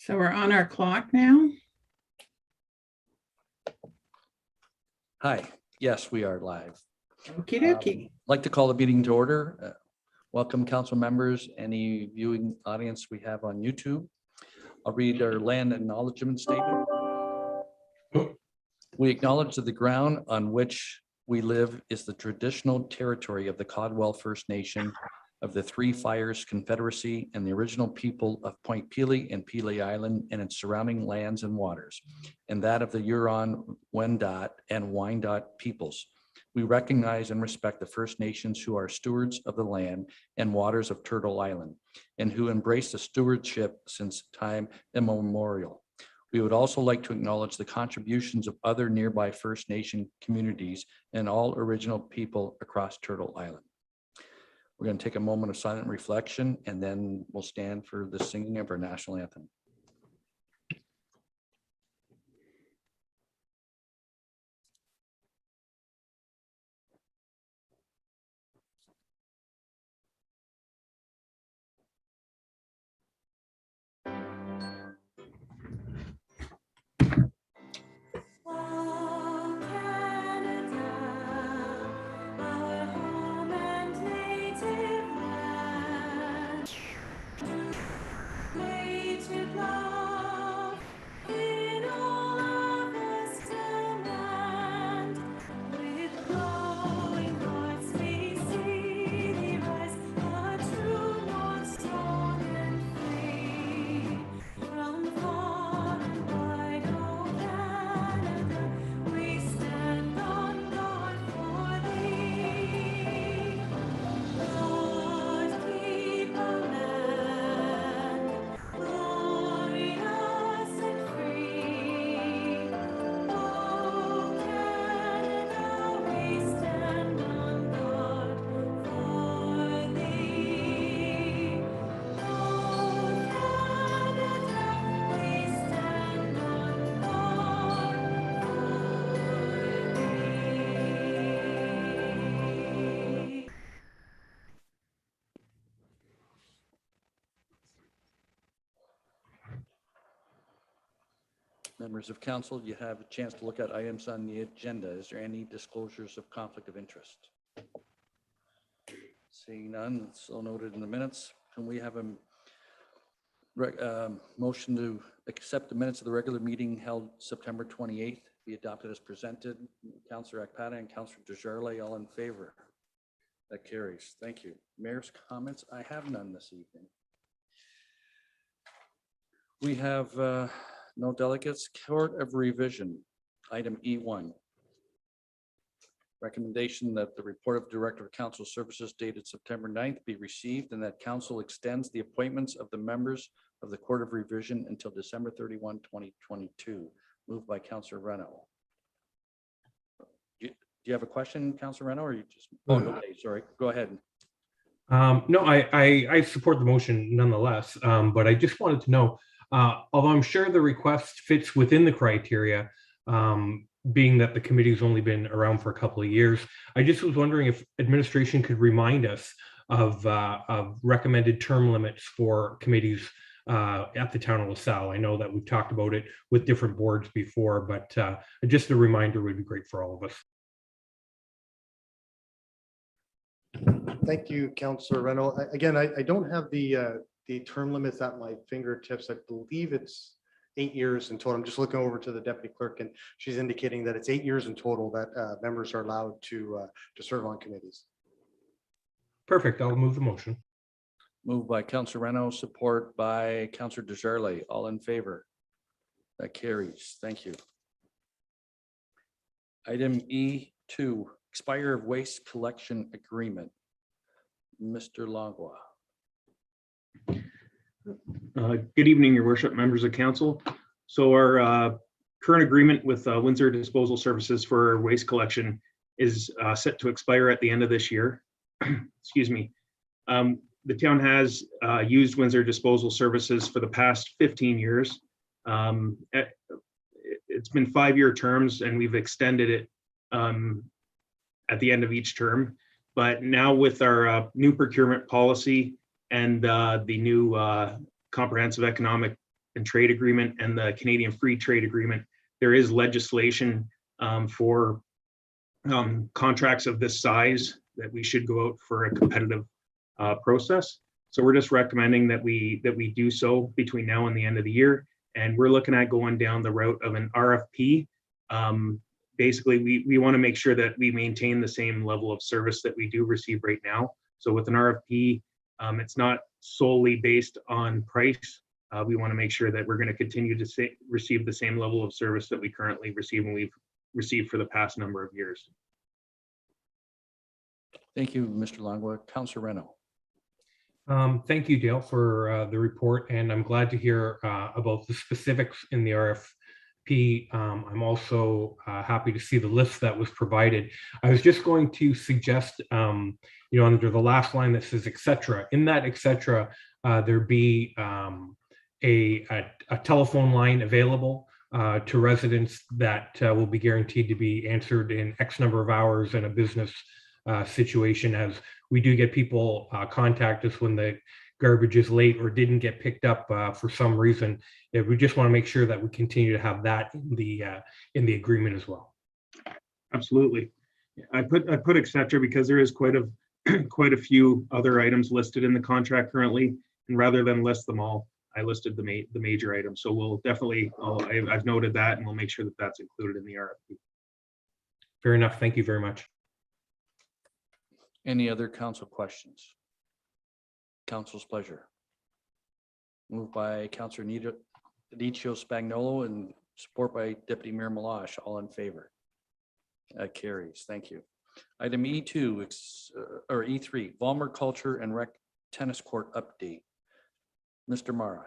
So we're on our clock now. Hi, yes, we are live. Okie dokie. I'd like to call the meeting to order. Welcome, council members, any viewing audience we have on YouTube. I'll read our land acknowledgement statement. We acknowledge that the ground on which we live is the traditional territory of the Caldwell First Nation of the Three Fires Confederacy and the original people of Point Pelee and Pelee Island and its surrounding lands and waters, and that of the Huron, Wendat, and Wyandot peoples. We recognize and respect the First Nations who are stewards of the land and waters of Turtle Island and who embrace the stewardship since time immemorial. We would also like to acknowledge the contributions of other nearby First Nation communities and all original people across Turtle Island. We're going to take a moment of silent reflection and then we'll stand for the singing of our national anthem. Members of council, you have a chance to look at items on the agenda. Is there any disclosures of conflict of interest? Seeing none, so noted in the minutes. Can we have a motion to accept the minutes of the regular meeting held September 28th be adopted as presented? Councillor Akpata and Councillor Desjardins, all in favor? That carries. Thank you. Mayor's comments. I have none this evening. We have no delegates. Court of Revision, item E1. Recommendation that the report of Director of Council Services dated September 9th be received and that council extends the appointments of the members of the Court of Revision until December 31, 2022. Moved by Councillor Reno. Do you have a question, Councillor Reno, or you just, oh, okay, sorry, go ahead. No, I support the motion nonetheless, but I just wanted to know, although I'm sure the request fits within the criteria, being that the committee's only been around for a couple of years, I just was wondering if administration could remind us of recommended term limits for committees at the town of LaSalle. I know that we've talked about it with different boards before, but just a reminder would be great for all of us. Thank you, Councillor Reno. Again, I don't have the term limits at my fingertips. I believe it's 8 years in total. I'm just looking over to the deputy clerk and she's indicating that it's 8 years in total that members are allowed to serve on committees. Perfect. I'll move the motion. Moved by Councillor Reno, support by Councillor Desjardins. All in favor? That carries. Thank you. Item E2, expire of waste collection agreement. Mr. Langlois. Good evening, Your Worship, members of council. So our current agreement with Windsor Disposal Services for waste collection is set to expire at the end of this year. Excuse me. The town has used Windsor Disposal Services for the past 15 years. It's been 5-year terms and we've extended it at the end of each term. But now with our new procurement policy and the new comprehensive economic and Trade Agreement and the Canadian Free Trade Agreement, there is legislation for contracts of this size that we should go out for a competitive process. So we're just recommending that we do so between now and the end of the year. And we're looking at going down the route of an RFP. Basically, we want to make sure that we maintain the same level of service that we do receive right now. So with an RFP, it's not solely based on price. We want to make sure that we're going to continue to receive the same level of service that we currently receive and we've received for the past number of years. Thank you, Mr. Langwa. Councillor Reno. Thank you, Dale, for the report, and I'm glad to hear about the specifics in the RFP. I'm also happy to see the list that was provided. I was just going to suggest, under the last line that says "etc." In that "etc." There be a telephone line available to residents that will be guaranteed to be answered in X number of hours in a business situation, as we do get people contact us when the garbage is late or didn't get picked up for some reason. We just want to make sure that we continue to have that in the agreement as well. Absolutely. I put etc. because there is quite a few other items listed in the contract currently, and rather than list them all, I listed the major items. So we'll definitely, I've noted that, and we'll make sure that that's included in the RFP. Fair enough. Thank you very much. Any other council questions? Council's pleasure. Moved by Councillor Adiccio Spagnolo and support by Deputy Mayor Malash. All in favor? That carries. Thank you. Item E2 or E3, Vollmer Culture and Rec Tennis Court update. Mr. Mara.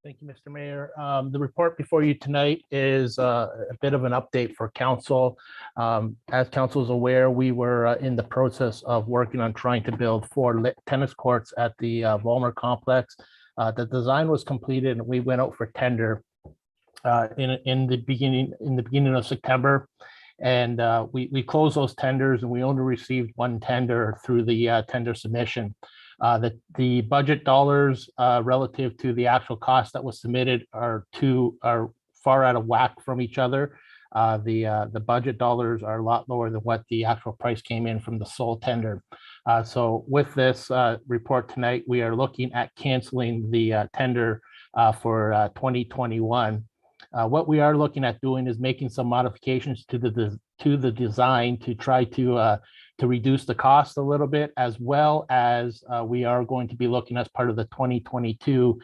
Thank you, Mr. Mayor. The report before you tonight is a bit of an update for council. As council is aware, we were in the process of working on trying to build 4 tennis courts at the Vollmer complex. The design was completed and we went out for tender in the beginning of September. And we closed those tenders and we only received 1 tender through the tender submission. The budget dollars relative to the actual cost that was submitted are far out of whack from each other. The budget dollars are a lot lower than what the actual price came in from the sole tender. So with this report tonight, we are looking at canceling the tender for 2021. What we are looking at doing is making some modifications to the design to try to reduce the cost a little bit, as well as we are going to be looking as part of the 2022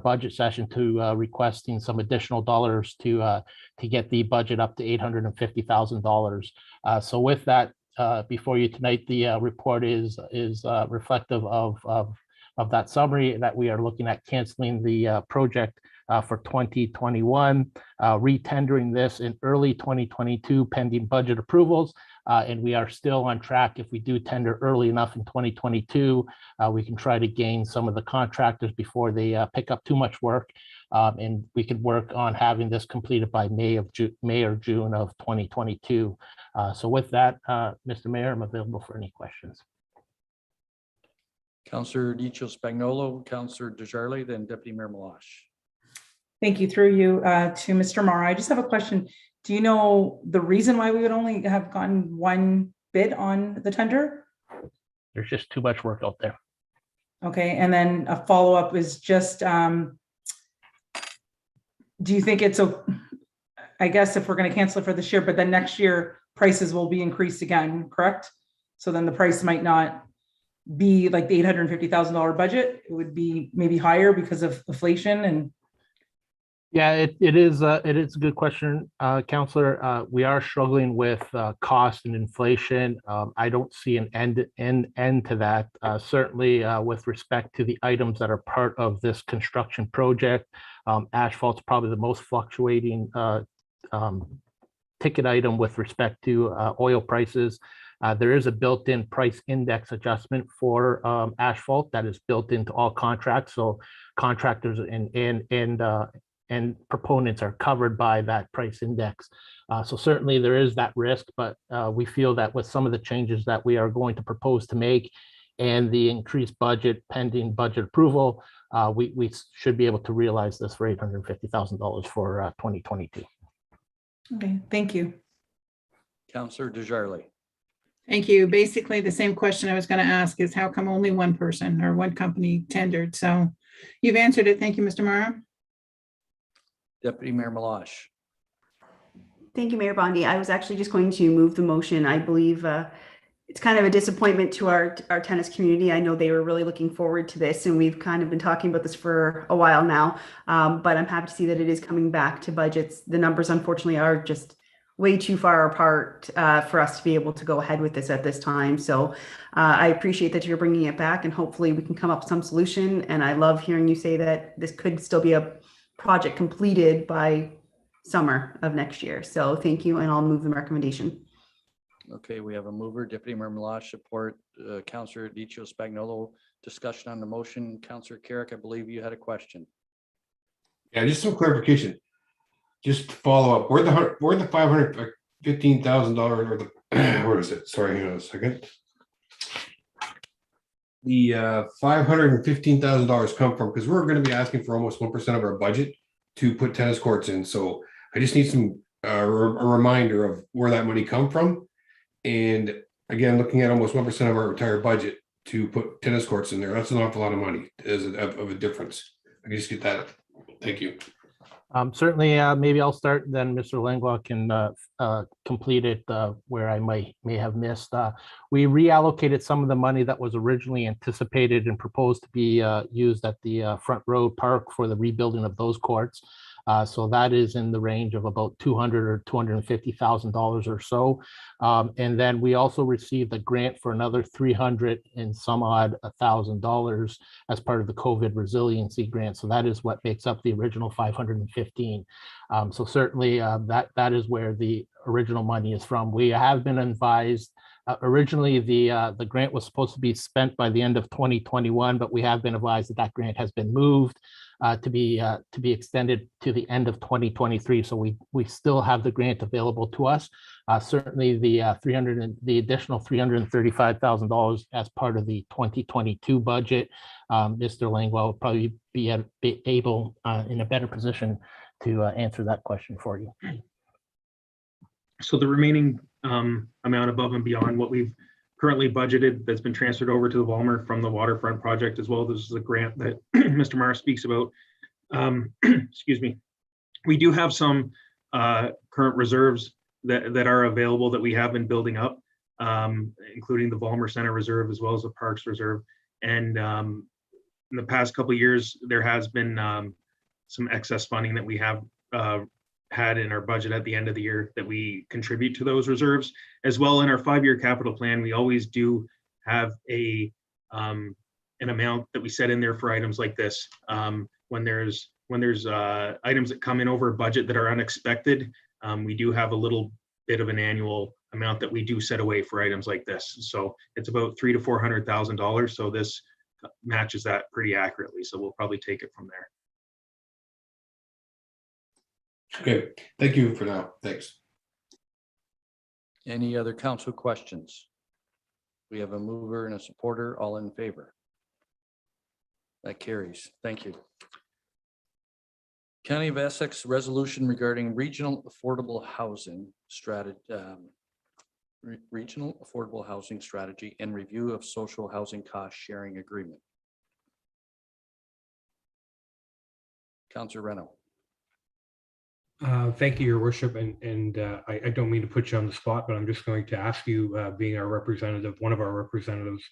budget session to requesting some additional dollars to get the budget up to $850,000. So with that, before you tonight, the report is reflective of that summary, that we are looking at canceling the project for 2021, re-tendering this in early 2022 pending budget approvals. And we are still on track. If we do tender early enough in 2022, we can try to gain some of the contractors before they pick up too much work. And we could work on having this completed by May or June of 2022. So with that, Mr. Mayor, I'm available for any questions. Councillor Adiccio Spagnolo, Councillor Desjardins, then Deputy Mayor Malash. Thank you. Through you to Mr. Mara. I just have a question. Do you know the reason why we would only have gotten 1 bid on the tender? There's just too much work out there. Okay, and then a follow-up is just, do you think it's I guess if we're going to cancel it for this year, but then next year prices will be increased again, correct? So then the price might not be like the $850,000 budget. It would be maybe higher because of inflation and. Yeah, it is a good question, Councillor. We are struggling with cost and inflation. I don't see an end to that. Certainly with respect to the items that are part of this construction project, asphalt's probably the most fluctuating ticket item with respect to oil prices. There is a built-in price index adjustment for asphalt that is built into all contracts. So contractors and proponents are covered by that price index. So certainly there is that risk, but we feel that with some of the changes that we are going to propose to make and the increased budget pending budget approval, we should be able to realize this for $850,000 for 2022. Okay, thank you. Counselor Desjardins. Thank you. Basically, the same question I was going to ask is how come only one person or one company tendered? So you've answered it. Thank you, Mr. Morrow. Deputy Mayor Malash. Thank you, Mayor Bondi. I was actually just going to move the motion. I believe it's kind of a disappointment to our tennis community. I know they were really looking forward to this, and we've kind of been talking about this for a while now. But I'm happy to see that it is coming back to budgets. The numbers, unfortunately, are just way too far apart for us to be able to go ahead with this at this time. So I appreciate that you're bringing it back, and hopefully we can come up with some solution. And I love hearing you say that this could still be a project completed by summer of next year. So thank you, and I'll move the recommendation. Okay, we have a mover, Deputy Mayor Malash, support, Councillor Dicho Spagnolo. Discussion on the motion. Councillor Carrick, I believe you had a question. Yeah, just some clarification. Just to follow up, where the $515,000 or the where is it? Sorry, hang on a second. The $515,000 come from, because we're going to be asking for almost 1% of our budget to put tennis courts in. So I just need some a reminder of where that money come from. And again, looking at almost 1% of our entire budget to put tennis courts in there, that's an awful lot of money. Is of a difference. I can just get that. Thank you. Certainly, maybe I'll start, then Mr. Langlois can complete it where I may have missed. We reallocated some of the money that was originally anticipated and proposed to be used at the Front Road Park for the rebuilding of those courts. So that is in the range of about $200,000 or $250,000 or so. And then we also received a grant for another $300 and some odd $1,000 as part of the COVID resiliency grant. So that is what makes up the original 515. So certainly that is where the original money is from. We have been advised originally the grant was supposed to be spent by the end of 2021, but we have been advised that grant has been moved to be extended to the end of 2023. So we still have the grant available to us. Certainly the additional $335,000 as part of the 2022 budget. Mr. Langlois will probably be able in a better position to answer that question for you. So the remaining amount above and beyond what we've currently budgeted that's been transferred over to the Walmer from the waterfront project as well. This is a grant that Mr. Mara speaks about. Excuse me. We do have some current reserves that are available that we have been building up, including the Walmer Center Reserve as well as the Parks Reserve. And in the past couple of years, there has been some excess funding that we have had in our budget at the end of the year that we contribute to those reserves. As well, in our 5-year capital plan, we always do have an amount that we set in there for items like this. When there's items that come in over budget that are unexpected, we do have a little bit of an annual amount that we do set away for items like this. So it's about $300,000 to $400,000. So this matches that pretty accurately. So we'll probably take it from there. Okay, thank you for now. Thanks. Any other council questions? We have a mover and a supporter, all in favor. That carries. Thank you. County of Essex resolution regarding regional affordable housing strategy, regional affordable housing strategy and review of social housing cost sharing agreement. Councillor Reno. Thank you, Your Worship, and I don't mean to put you on the spot, but I'm just going to ask you, being our representative, one of our representatives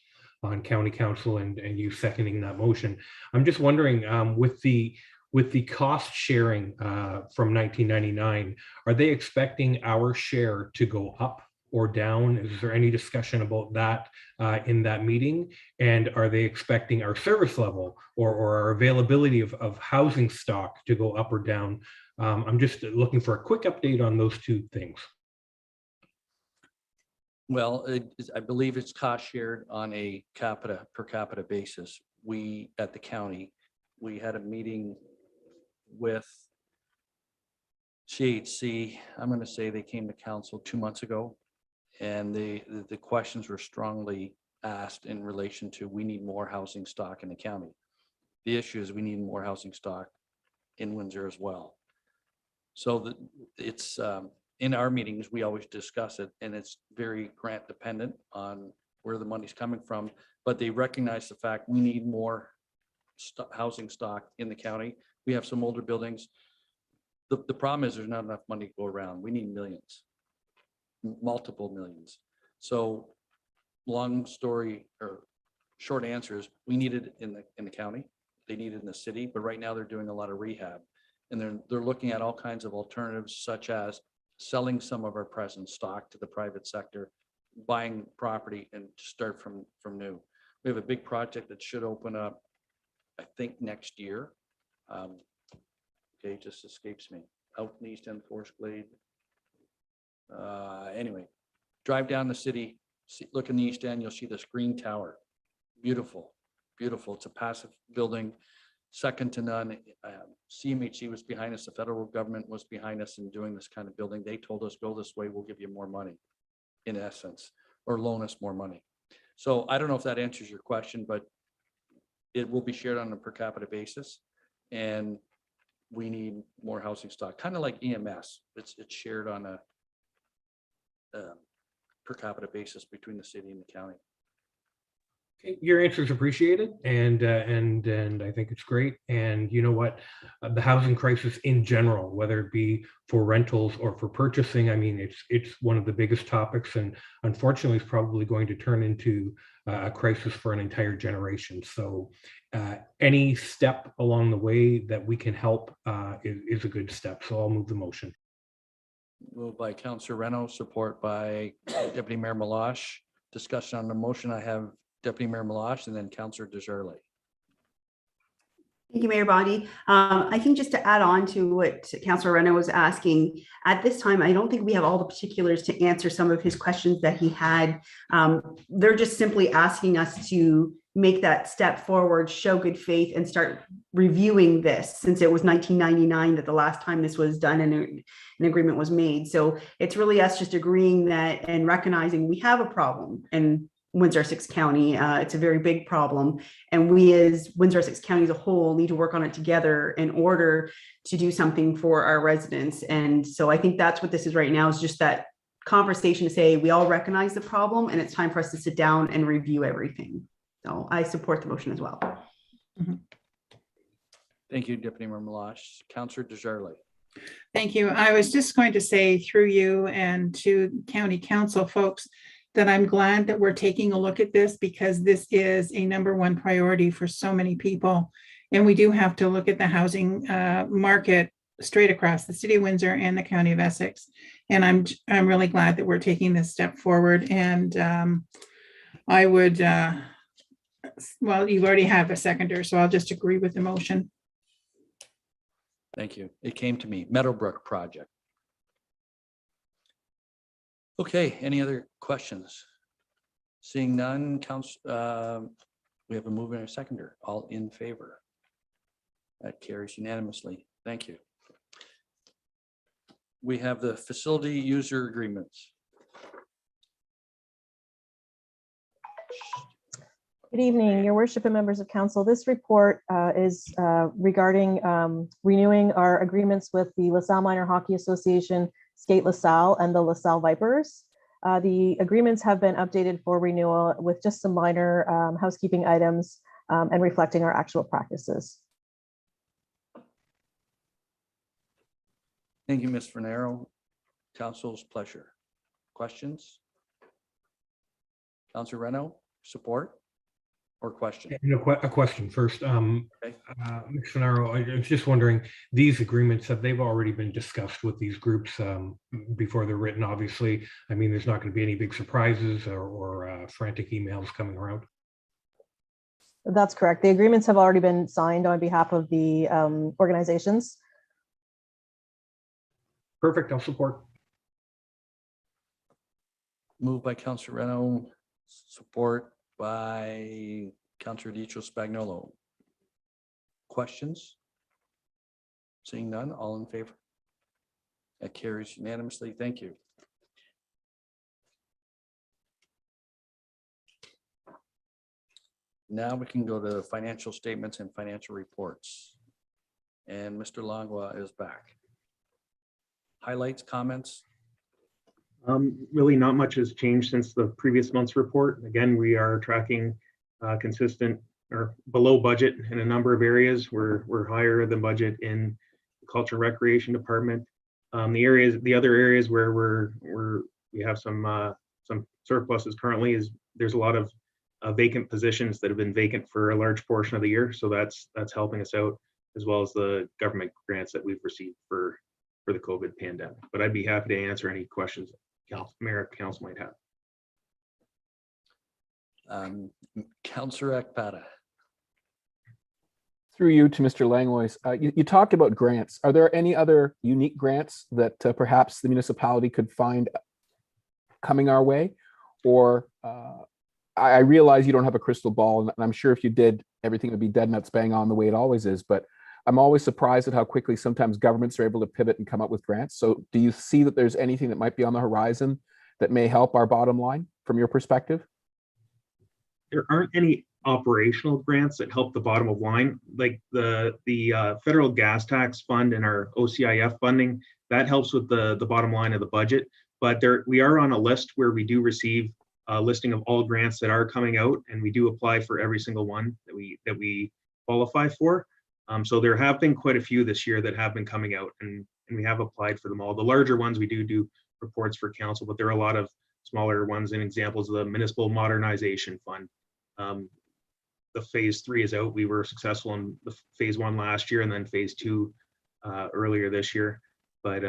on County Council, and you seconding that motion. I'm just wondering, with the cost sharing from 1999, are they expecting our share to go up or down? Is there any discussion about that in that meeting? And are they expecting our service level or our availability of housing stock to go up or down? I'm just looking for a quick update on those two things. Well, I believe it's cost shared on a per capita basis. We at the county, we had a meeting with CHC. I'm going to say they came to council 2 months ago, and the questions were strongly asked in relation to we need more housing stock in the county. The issue is we need more housing stock in Windsor as well. So it's in our meetings, we always discuss it, and it's very grant dependent on where the money's coming from. But they recognize the fact we need more housing stock in the county. We have some older buildings. The problem is there's not enough money to go around. We need millions, multiple millions. So long story or short answer is we need it in the county. They need it in the city, but right now they're doing a lot of rehab. And they're looking at all kinds of alternatives, such as selling some of our present stock to the private sector, buying property and start from new. We have a big project that should open up, I think, next year. Okay, just escapes me. Out in the East End, Forest Glade. Anyway, drive down the city, look in the East End, you'll see this green tower. Beautiful, beautiful. It's a passive building, second to none. CMHC was behind us. The federal government was behind us in doing this kind of building. They told us, go this way, we'll give you more money, in essence, or loan us more money. So I don't know if that answers your question, but it will be shared on a per capita basis. And we need more housing stock, kind of like EMS. It's shared on a per capita basis between the city and the county. Your answer is appreciated, and I think it's great. And you know what, the housing crisis in general, whether it be for rentals or for purchasing, I mean, it's one of the biggest topics, and unfortunately, it's probably going to turn into a crisis for an entire generation. So, any step along the way that we can help is a good step. So I'll move the motion. Moved by Councillor Reno, support by Deputy Mayor Malash. Discussion on the motion. I have Deputy Mayor Malash and then Councillor Desjardins. Thank you, Mayor Bondi. I think just to add on to what Councillor Reno was asking, at this time, I don't think we have all the particulars to answer some of his questions that he had. They're just simply asking us to make that step forward, show good faith, and start reviewing this, since it was 1999 that the last time this was done and an agreement was made. So it's really us just agreeing that and recognizing we have a problem in Windsor-Essex County. It's a very big problem, and we as Windsor-Essex County as a whole need to work on it together in order to do something for our residents. And so I think that's what this is right now, is just that conversation to say we all recognize the problem and it's time for us to sit down and review everything. So I support the motion as well. Thank you, Deputy Mayor Malash. Councillor Desjardins. Thank you. I was just going to say through you and to county council folks that I'm glad that we're taking a look at this, because this is a #1 priority for so many people. And we do have to look at the housing market straight across the city of Windsor and the county of Essex. And I'm really glad that we're taking this step forward. And I would, well, you already have a seconder, so I'll just agree with the motion. Thank you. It came to me, Meadowbrook project. Okay, any other questions? Seeing none, we have a mover and a seconder. All in favor? That carries unanimously. Thank you. We have the facility user agreements. Good evening, Your Worship and members of council. This report is regarding renewing our agreements with the LaSalle Minor Hockey Association, Skate LaSalle, and the LaSalle Vipers. The agreements have been updated for renewal with just some minor housekeeping items and reflecting our actual practices. Thank you, Ms. Fernero. Council's pleasure. Questions? Councilor Reno, support or question? A question first. Okay. Ms. Fernero, I was just wondering, these agreements, have they've already been discussed with these groups before they're written? Obviously, I mean, there's not going to be any big surprises or frantic emails coming around. That's correct. The agreements have already been signed on behalf of the organizations. Perfect, I'll support. Moved by Councilor Reno, support by Councilor Di-Spagnolo. Questions? Seeing none, all in favor? That carries unanimously. Thank you. Now we can go to financial statements and financial reports. And Mr. Langlois is back. Highlights, comments? Really not much has changed since the previous month's report. Again, we are tracking consistent or below budget in a number of areas. We're higher than budget in the Culture and Recreation Department. The other areas where we have some surpluses currently is there's a lot of vacant positions that have been vacant for a large portion of the year. So that's helping us out, as well as the government grants that we've received for the COVID pandemic. But I'd be happy to answer any questions Mayor, Council might have. Councillor Ekpata. Through you to Mr. Langlois, you talked about grants. Are there any other unique grants that perhaps the municipality could find coming our way? Or I realize you don't have a crystal ball, and I'm sure if you did, everything would be dead nuts bang on the way it always is. But I'm always surprised at how quickly sometimes governments are able to pivot and come up with grants. So do you see that there's anything that might be on the horizon that may help our bottom line from your perspective? There aren't any operational grants that help the bottom of line, like the federal gas tax fund and our OCIF funding. That helps with the bottom line of the budget. But we are on a list where we do receive a listing of all grants that are coming out, and we do apply for every single one that we qualify for. So there have been quite a few this year that have been coming out, and we have applied for them all. The larger ones we do reports for council, but there are a lot of smaller ones and examples of the Municipal Modernization Fund. The phase 3 is out. We were successful in the phase 1 last year, and then phase 2 earlier this year. But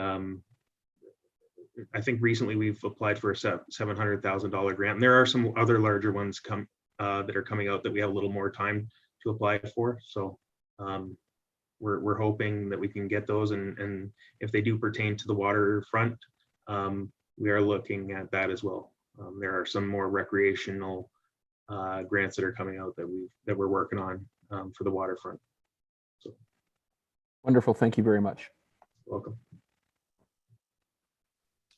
I think recently we've applied for a $700,000 grant. And there are some other larger ones that are coming out that we have a little more time to apply for. So we're hoping that we can get those, and if they do pertain to the waterfront, we are looking at that as well. There are some more recreational grants that are coming out that we're working on for the waterfront. So, wonderful. Thank you very much. Welcome.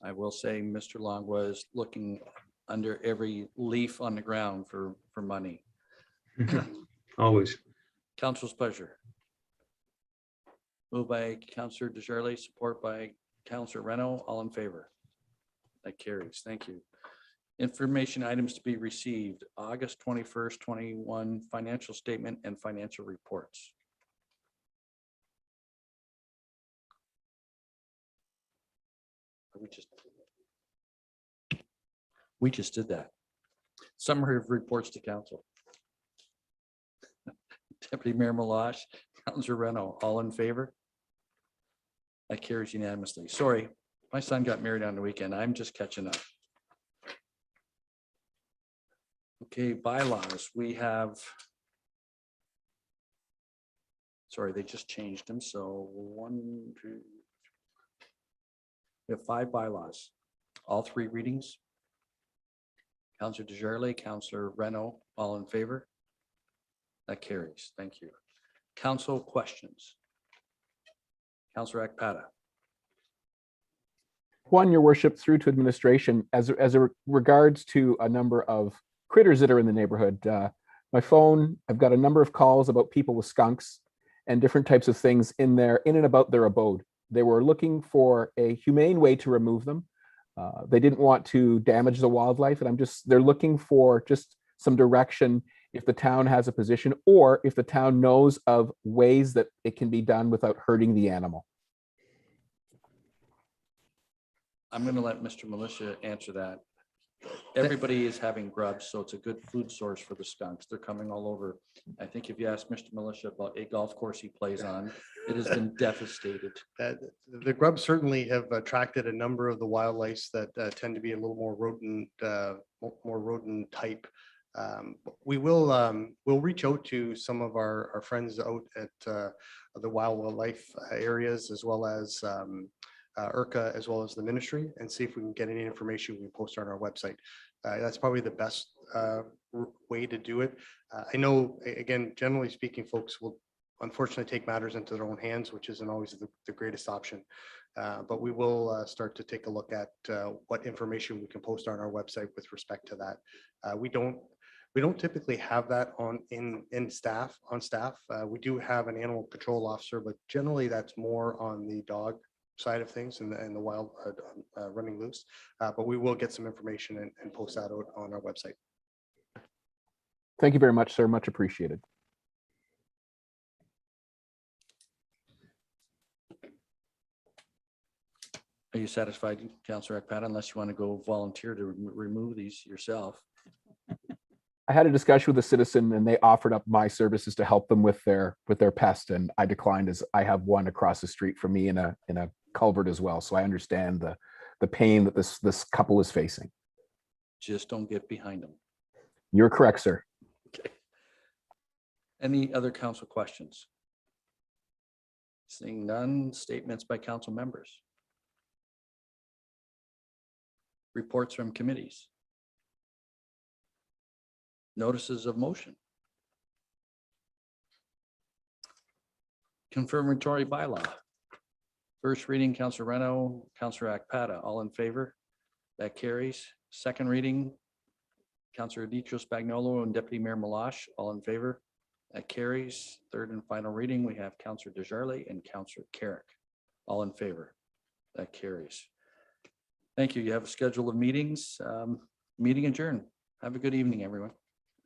I will say Mr. Langlois is looking under every leaf on the ground for money. Always. Council's pleasure. Moved by Councillor Desjardins, support by Councillor Reno. All in favor? That carries. Thank you. Information items to be received: August 21st, 21 financial statement and financial reports. We just did that. Summary of reports to council. Deputy Mayor Malash, Councillor Reno, all in favor? That carries unanimously. Sorry, my son got married on the weekend. I'm just catching up. Okay, bylaws. We have, sorry, they just changed them. So 1, 2, we have 5 bylaws, all 3 readings. Councillor Desjardins, Councillor Reno, all in favor? That carries. Thank you. Council questions. Councillor Ekpata. One, your worship, through to administration, as regards to a number of critters that are in the neighborhood. My phone, I've got a number of calls about people with skunks and different types of things in and about their abode. They were looking for a humane way to remove them. They didn't want to damage the wildlife, and they're looking for just some direction if the town has a position, or if the town knows of ways that it can be done without hurting the animal. I'm going to let Mr. Militia answer that. Everybody is having grubs, so it's a good food source for the skunks. They're coming all over. I think if you ask Mr. Militia about a golf course he plays on, it has been devastated. The grubs certainly have attracted a number of the wildlife that tend to be a little more rodent type. We'll reach out to some of our friends out at the wildlife areas, as well as IRCA, as well as the ministry, and see if we can get any information we can post on our website. That's probably the best way to do it. I know, again, generally speaking, folks will unfortunately take matters into their own hands, which isn't always the greatest option. But we will start to take a look at what information we can post on our website with respect to that. We don't typically have that on on staff. We do have an animal control officer, but generally that's more on the dog side of things and the wild running loose. But we will get some information and post that out on our website. Thank you very much, sir. Much appreciated. Are you satisfied, Councillor Ekpat, unless you want to go volunteer to remove these yourself? I had a discussion with a citizen and they offered up my services to help them with their pest, and I declined, as I have one across the street from me in a culvert as well. So I understand the pain that this couple is facing. Just don't get behind them. You're correct, sir. Okay. Any other council questions? Seeing none, statements by council members. Reports from committees. Notices of motion. Confirmatory bylaw. First reading, Councillor Reno, Councillor Akpata, all in favor? That carries. Second reading, Councillor Ditro Spagnolo and Deputy Mayor Malash, all in favor? That carries. Third and final reading, we have Councillor Desjardins and Councillor Carrick, all in favor. That carries. Thank you. You have a schedule of meetings. Meeting adjourned. Have a good evening, everyone.